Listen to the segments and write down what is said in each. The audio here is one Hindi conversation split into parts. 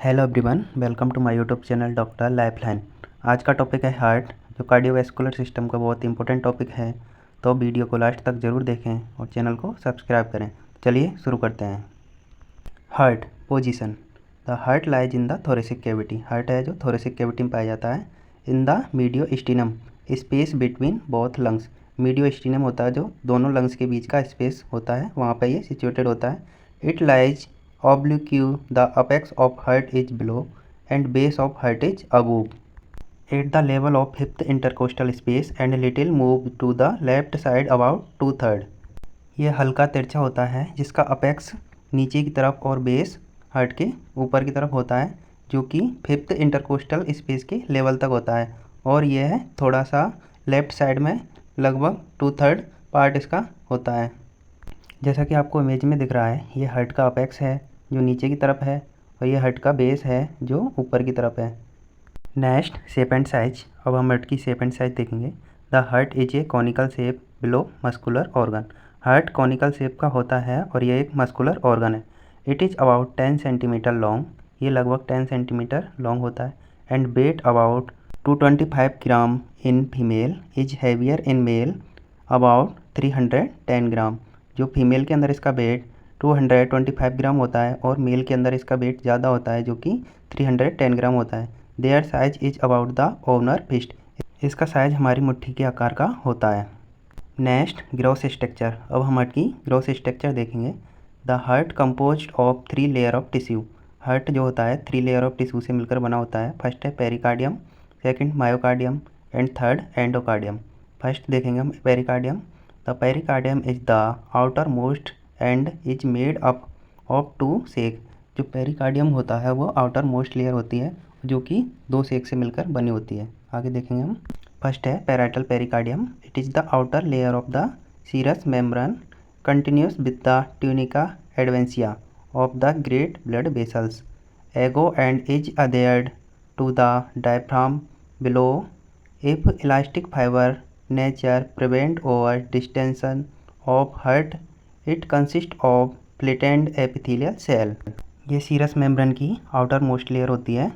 Hello everyone, welcome to my YouTube channel Doctor Lifeline. आज का टॉपिक है हार्ट, जो कार्डियोवैस्कुलर सिस्टम का बहुत इंपॉर्टेंट टॉपिक है। तो वीडियो को लास्ट तक ज़रूर देखें और चैनल को सब्सक्राइब करें। चलिए शुरू करते हैं। Heart position. The heart lies in the thoracic cavity. Heart है जो थोरेसिक कैविटी में पाया जाता है। In the mediastinum, space between both lungs. Mediastinum होता है जो दोनों लंग्स के बीच का स्पेस होता है, वहाँ पर ये सिचुएटेड होता है। It lies oblique, the apex of heart is below and base of heart is above, at the level of fifth intercostal space and little move to the left side about 2/3। यह हल्का तिरछा होता है जिसका अपेक्स नीचे की तरफ और बेस हार्ट के ऊपर की तरफ होता है, जो कि फिफ्थ इंटरकोस्टल स्पेस के लेवल तक होता है, और यह थोड़ा सा लेफ्ट साइड में लगभग 2/3 पार्ट इसका होता है। जैसा कि आपको इमेज में दिख रहा है, ये हार्ट का अपेक्स है जो नीचे की तरफ है, और ये हार्ट का बेस है जो ऊपर की तरफ है। Next, shape and size. अब हम हार्ट की शेप एंड साइज देखेंगे। The heart is a conical shape below muscular organ. Heart conical shape का होता है और ये एक मस्कुलर ऑर्गन है। It is about 10 centimetre long. ये लगभग 10 सेंटीमीटर लॉन्ग होता है। And weight about 225 gram in female, is heavier in male about 310 gram. जो फीमेल के अंदर इसका वेट 225 ग्राम होता है और मेल के अंदर इसका वेट ज़्यादा होता है, जो कि 310 ग्राम होता है। Their size is about the owner fist. इसका साइज हमारी मुट्ठी के आकार का होता है। Next, gross structure. अब हम हार्ट की ग्रॉस स्ट्रक्चर देखेंगे। The heart composed of 3 layer of tissue. Heart जो होता है 3 लेयर ऑफ टिश्यू से मिलकर बना होता है। फर्स्ट है pericardium, second myocardium and third endocardium. First देखेंगे हम pericardium. The pericardium is the outer most and is made up of 2 सेक। जो पेरिकार्डियम होता है वो आउटर मोस्ट लेयर होती है, जो कि 2 सेक से मिलकर बनी होती है। आगे देखेंगे हम। फर्स्ट है parietal pericardium. It is the outer layer of the serous membrane continuous with the tunica adventitia of the great blood vessels ago and is adhered to the diaphragm below. If elastic fibre nature prevent over distension of heart, it consist of flattened epithelial cell. ये सीरस मेम्ब्रेन की आउटर मोस्ट लेयर होती है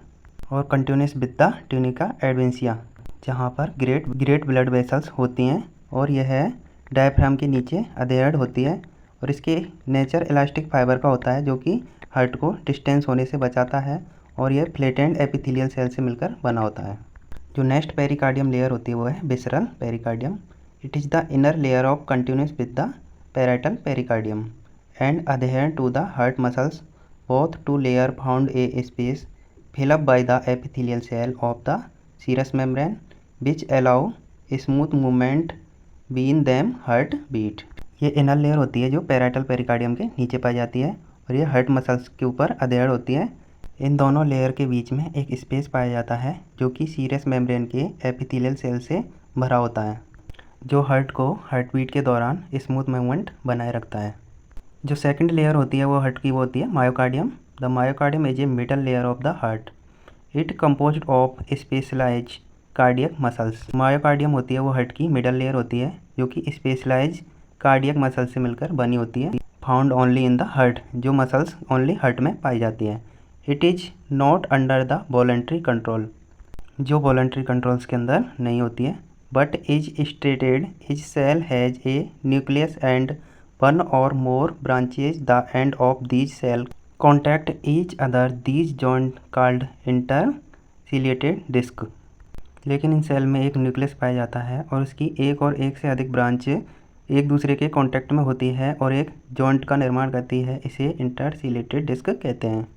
और continuous with the tunica adventitia, जहाँ पर ग्रेट ब्लड वेसल्स होती हैं, और यह डायफ्राम के नीचे अधेयर्ड होती है, और इसके नेचर इलास्टिक फाइबर का होता है, जो कि हार्ट को डिस्टेंस होने से बचाता है, और यह फ्लैटेंड एपिथेलियल सेल से मिलकर बना होता है। जो नेक्स्ट पेरिकार्डियम लेयर होती है वो है visceral pericardium. It is the inner layer of continuous with the parietal pericardium and adherent to the heart muscles. Both two layers found a space filled up by the epithelial cell of the serous membrane, which allow smooth movement between them heart beat। ये इनर लेयर होती है जो पैराइटल पेरिकार्डियम के नीचे पाई जाती है, और ये हार्ट मसल्स के ऊपर अधेड़ होती है। इन दोनों लेयर के बीच में एक स्पेस पाया जाता है, जो कि सीरस मेम्ब्रेन के एपिथेलियल सेल से भरा होता है, जो हार्ट को हार्ट बीट के दौरान स्मूथ मूवमेंट बनाए रखता है। जो सेकंड लेयर होती है वो हार्ट की वो होती है myocardium. The myocardium is a middle layer of the heart. It composed of specialise cardiac muscles. Myocardium होती है वो हार्ट की मिडल लेयर होती है, जो कि स्पेशलाइज कार्डियक मसल से मिलकर बनी होती है। Found only in the heart, जो मसल्स ओनली हार्ट में पाई जाती है। It is not under the voluntary control, जो वॉलंटरी कंट्रोल्स के अंदर नहीं होती है। But is stated is cell has a nucleus and one or more branches. The end of these cells contact each other. These joint called interciliated disc। लेकिन इन सेल में एक न्यूक्लियस पाया जाता है और उसकी एक और एक से अधिक ब्रांच एक दूसरे के कांटेक्ट में होती है और एक जॉइंट का निर्माण करती है। इसे इंटरसिलेटेड डिस्क कहते हैं।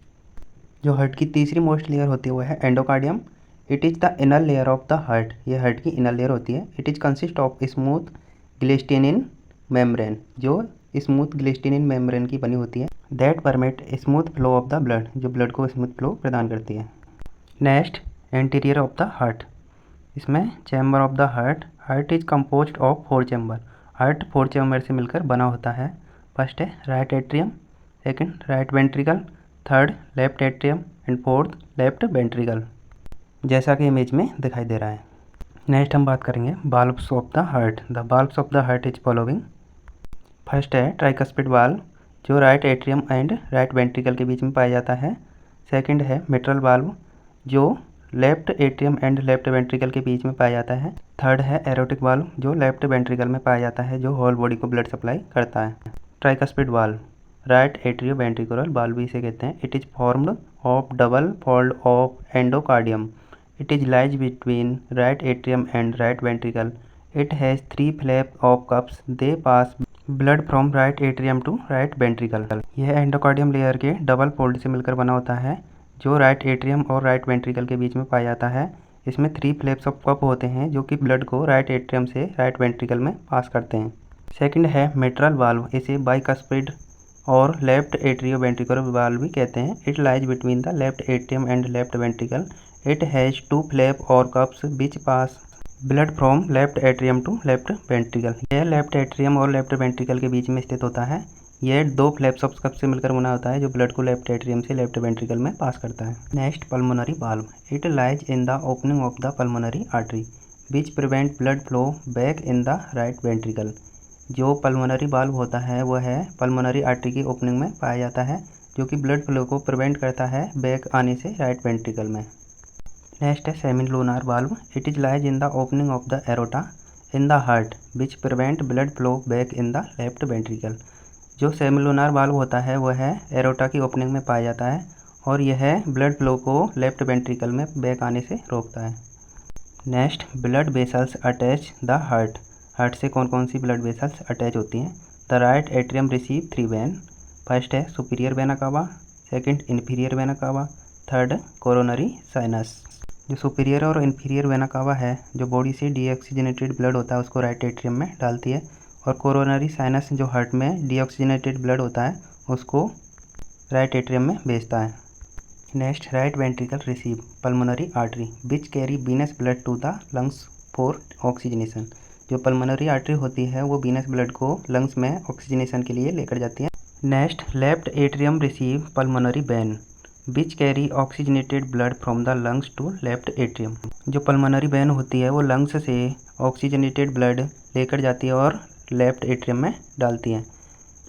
जो हार्ट की तीसरी मोस्ट लेयर होती है वो है endocardium. It is the inner layer of the heart. ये हार्ट की इनर लेयर होती है। It is consist of smooth glistening membrane, जो स्मूथ ग्लिस्टेनिन मेम्ब्रेन की बनी होती है। That permit smooth flow of the blood, जो ब्लड को स्मूथ फ्लो प्रदान करती है। Next, anterior of the heart. इसमें chamber of the heart. Heart is composed of 4 chamber. Heart 4 chamber से मिलकर बना होता है। फर्स्ट है right atrium, second right ventricle, third left atrium and fourth left ventricle, जैसा कि इमेज में दिखाई दे रहा है। नेक्स्ट हम बात करेंगे valves of the heart. The valves of the heart is following. First है ट्राइकस्पिड वाल्व, जो right atrium and right ventricle के बीच में पाया जाता है। सेकंड है मिट्रल वाल्व, जो left atrium and left ventricle के बीच में पाया जाता है। थर्ड है एरोटिक वाल्व, जो लेफ्ट वेंट्रिकल में पाया जाता है, जो होल बॉडी को ब्लड सप्लाई करता है। Tricuspid valve, right atrio ventricular valve भी इसे कहते हैं। It is formed of double fold of endocardium. It is lies between right atrium and right ventricle. It has 3 flap of cups, they pass blood from right atrium to right ventricle. यह एंडोकार्डियम लेयर के डबल फोल्ड से मिलकर बना होता है, जो राइट एट्रियम और राइट वेंट्रिकल के बीच में पाया जाता है। इसमें 3 फ्लैप्स ऑफ कप होते हैं, जो कि ब्लड को राइट एट्रियम से राइट वेंट्रिकल में पास करते हैं। सेकंड है मिट्रल वाल्व, इसे बाइकस्पिड और लेफ्ट एट्रियो वेंट्रिकुलर वाल्व भी कहते हैं। It lies between the left atrium and left ventricle. It has 2 flap और cups which pass blood from left atrium to left ventricle. यह लेफ्ट एट्रियम और लेफ्ट वेंट्रिकल के बीच में स्थित होता है। यह 2 फ्लैप्स ऑफ कप से मिलकर बना होता है, जो ब्लड को लेफ्ट एट्रियम से लेफ्ट वेंट्रिकल में पास करता है। Next pulmonary valve, it lies in the opening of the pulmonary artery which prevent blood flow back in the right ventricle. जो पल्मोनरी वाल्व होता है वह है पल्मोनरी आर्टरी की ओपनिंग में पाया जाता है, जो कि ब्लड फ्लो को प्रिवेंट करता है बैक आने से राइट वेंट्रिकल में। नेक्स्ट है semilunar valve, it is lies in the opening of the aorta in the heart which prevent blood flow back in the left ventricle. जो सेमिलुनार वाल्व होता है वह है एरोटा की ओपनिंग में पाया जाता है, और यह ब्लड फ्लो को लेफ्ट वेंट्रिकल में बैक आने से रोकता है। Next blood vessels attach the heart. Heart से कौन कौन सी ब्लड वेसल्स अटैच होती हैं? The right atrium receive 3 vein. First है superior vena cava, second inferior vena cava, third coronary sinus. जो सुपीरियर और इन्फीरियर वेना कावा है, जो बॉडी से डीऑक्सीजनेटेड ब्लड होता है उसको राइट एट्रियम में डालती है, और कोरोनरी साइनस जो हार्ट में डीऑक्सीजनेटेड ब्लड होता है उसको राइट एट्रियम में भेजता है। Next right ventricle receive pulmonary artery which carry venous blood to the lungs for oxygenation. जो पल्मोनरी आर्टरी होती है वो वीनस ब्लड को लंग्स में ऑक्सीजनेशन के लिए लेकर जाती है। Next left atrium receive pulmonary vein which carry oxygenated blood from the lungs to left atrium. जो पल्मोनरी वेन होती है वो लंग्स से ऑक्सीजनेटेड ब्लड लेकर जाती है और लेफ्ट एट्रियम में डालती है।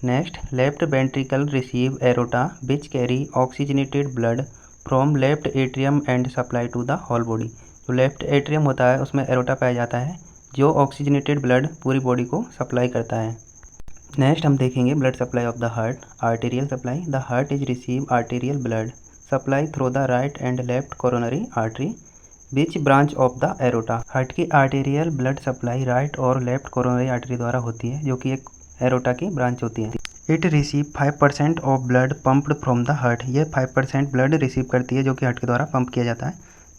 Next left ventricle receive aorta which carry oxygenated blood from left atrium and supply to the whole body. जो लेफ्ट एट्रियम होता है उसमें एरोटा पाया जाता है, जो ऑक्सीजनेटेड ब्लड पूरी बॉडी को सप्लाई करता है। नेक्स्ट हम देखेंगे blood supply of the heart. Arterial supply, the heart is receive arterial blood supply through the right and left coronary artery which branch of the aorta. Heart की आर्टेरियल ब्लड सप्लाई राइट और लेफ्ट कोरोनरी आर्टरी द्वारा होती है, जो कि एक एरोटा की ब्रांच होती है। It receive 5% of blood pumped from the heart. ये 5% ब्लड रिसीव करती है, जो कि हार्ट के द्वारा पंप किया जाता है।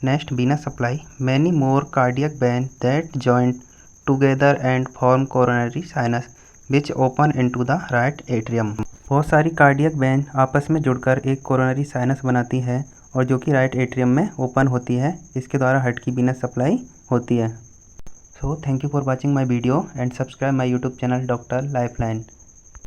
Next Venus supply, many more cardiac vein that joint together and form coronary sinus which open into the right atrium. बहुत सारी कार्डियक वेन आपस में जुड़कर एक कोरोनरी साइनस बनाती है, और जो कि राइट एट्रियम में ओपन होती है। इसके द्वारा हार्ट की वीनस सप्लाई होती है। So thank you for watching my video and subscribe my YouTube channel Doctor lifeline.